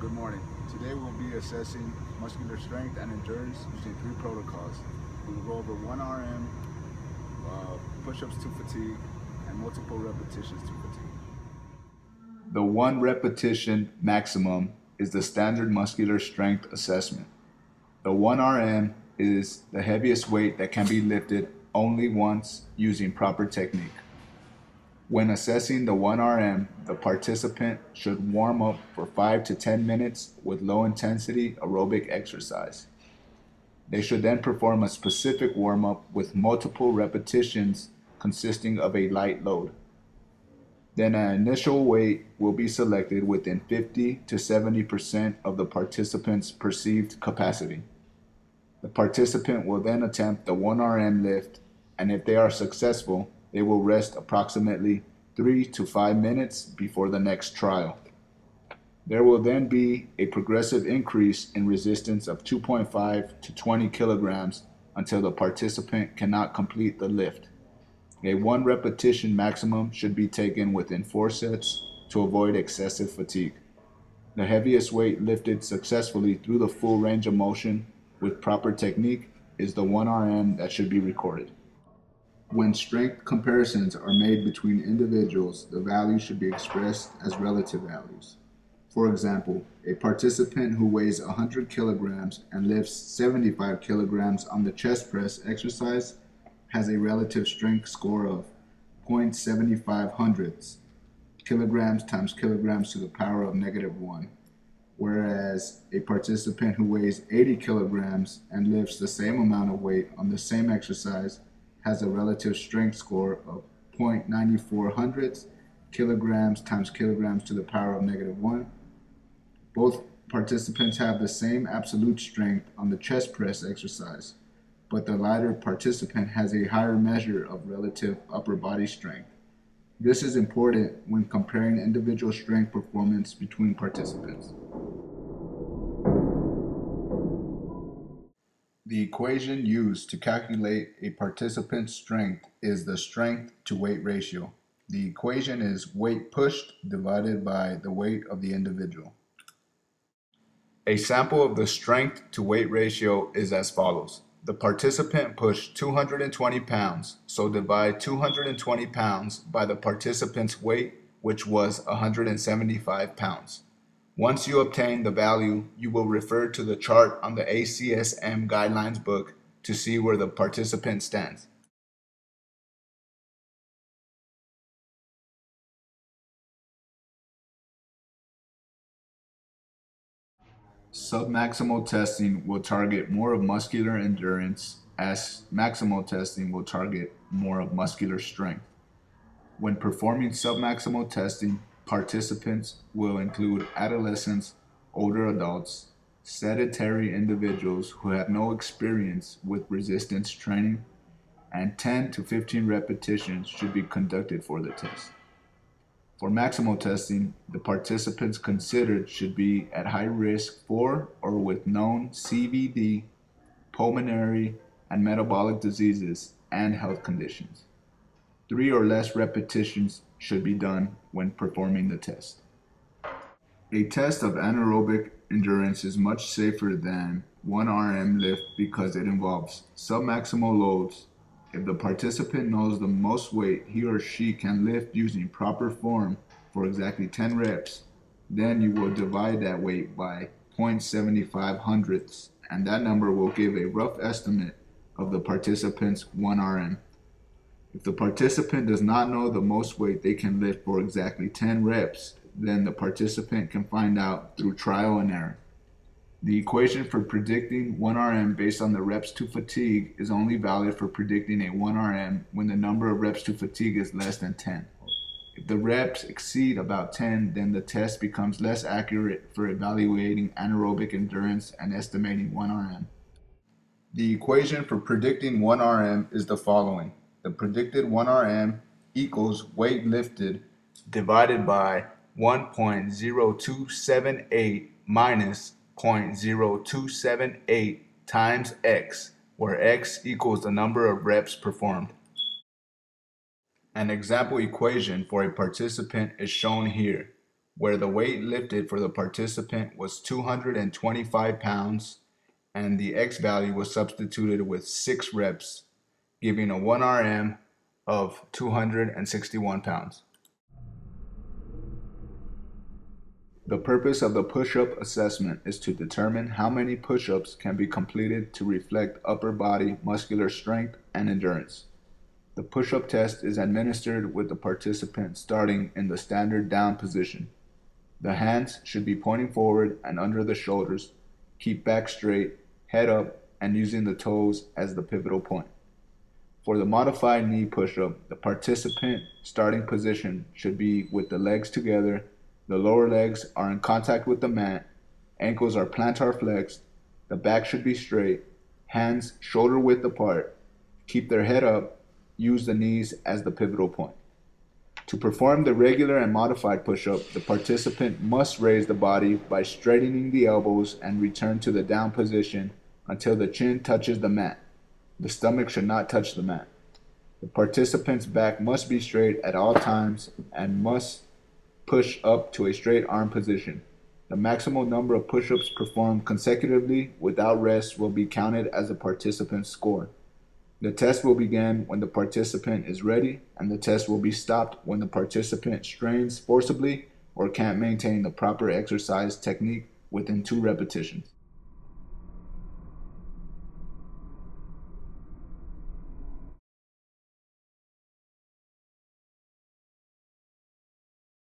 Good morning. Today we'll be assessing muscular strength and endurance using three protocols. We will go over 1 RM, push-ups to fatigue, and multiple repetitions to fatigue. The 1 repetition maximum is the standard muscular strength assessment. The 1 RM is the heaviest weight that can be lifted only once using proper technique. When assessing the 1 RM, the participant should warm up for 5 to 10 minutes with low intensity aerobic exercise. They should then perform a specific warm up with multiple repetitions consisting of a light load. Then an initial weight will be selected within 50 to 70% of the participant's perceived capacity. The participant will then attempt the 1 RM lift, and if they are successful, they will rest approximately 3 to 5 minutes before the next trial. There will then be a progressive increase in resistance of 2.5 to 20 kilograms until the participant cannot complete the lift. A 1 repetition maximum should be taken within 4 sets to avoid excessive fatigue. The heaviest weight lifted successfully through the full range of motion with proper technique is the 1 RM that should be recorded. When strength comparisons are made between individuals, the values should be expressed as relative values. For example, a participant who weighs 100 kilograms and lifts 75 kilograms on the chest press exercise has a relative strength score of 0.75 hundredths kilograms times kilograms to the power of -1, whereas a participant who weighs 80 kilograms and lifts the same amount of weight on the same exercise has a relative strength score of 0.94 hundredths kilograms times kilograms to the power of -1. Both participants have the same absolute strength on the chest press exercise, but the lighter participant has a higher measure of relative upper body strength. This is important when comparing individual strength performance between participants. The equation used to calculate a participant's strength is the strength to weight ratio. The equation is weight pushed divided by the weight of the individual. A sample of the strength to weight ratio is as follows. The participant pushed 220 pounds, so divide 220 pounds by the participant's weight, which was 175 pounds. Once you obtain the value, you will refer to the chart on the ACSM guidelines book to see where the participant stands. Submaximal testing will target more of muscular endurance, as maximal testing will target more of muscular strength. When performing submaximal testing, participants will include adolescents, older adults, sedentary individuals who have no experience with resistance training, and 10 to 15 repetitions should be conducted for the test. For maximal testing, the participants considered should be at high risk for or with known CVD, pulmonary, and metabolic diseases and health conditions. 3 or less repetitions should be done when performing the test. A test of anaerobic endurance is much safer than 1 RM lift because it involves submaximal loads. If the participant knows the most weight he or she can lift using proper form for exactly 10 reps, then you will divide that weight by 0.75 hundredths, and that number will give a rough estimate of the participant's 1 RM. If the participant does not know the most weight they can lift for exactly 10 reps, then the participant can find out through trial and error. The equation for predicting 1 RM based on the reps to fatigue is only valid for predicting a 1 RM when the number of reps to fatigue is less than 10. If the reps exceed about 10, then the test becomes less accurate for evaluating anaerobic endurance and estimating 1 RM. The equation for predicting 1 RM is the following. The predicted 1 RM equals weight lifted divided by 1.0278 minus 0.0278 times x, where x equals the number of reps performed. An example equation for a participant is shown here. where the weight lifted for the participant was 225 pounds and the X value was substituted with 6 reps, giving a 1 RM of 261 pounds. The purpose of the push-up assessment is to determine how many push-ups can be completed to reflect upper body muscular strength and endurance. The push-up test is administered with the participant starting in the standard down position. The hands should be pointing forward and under the shoulders. Keep back straight, head up, and using the toes as the pivotal point. For the modified knee push-up, the participant starting position should be with the legs together. The lower legs are in contact with the mat, ankles are plantar flexed, the back should be straight, hands shoulder width apart, keep their head up, use the knees as the pivotal point. To perform the regular and modified push-up, the participant must raise the body by straightening the elbows and return to the down position until the chin touches the mat. The stomach should not touch the mat. The participant's back must be straight at all times and must push up to a straight arm position. The maximum number of push-ups performed consecutively without rest will be counted as a participant's score. The test will begin when the participant is ready, and the test will be stopped when the participant strains forcibly or can't maintain the proper exercise technique within 2 repetitions.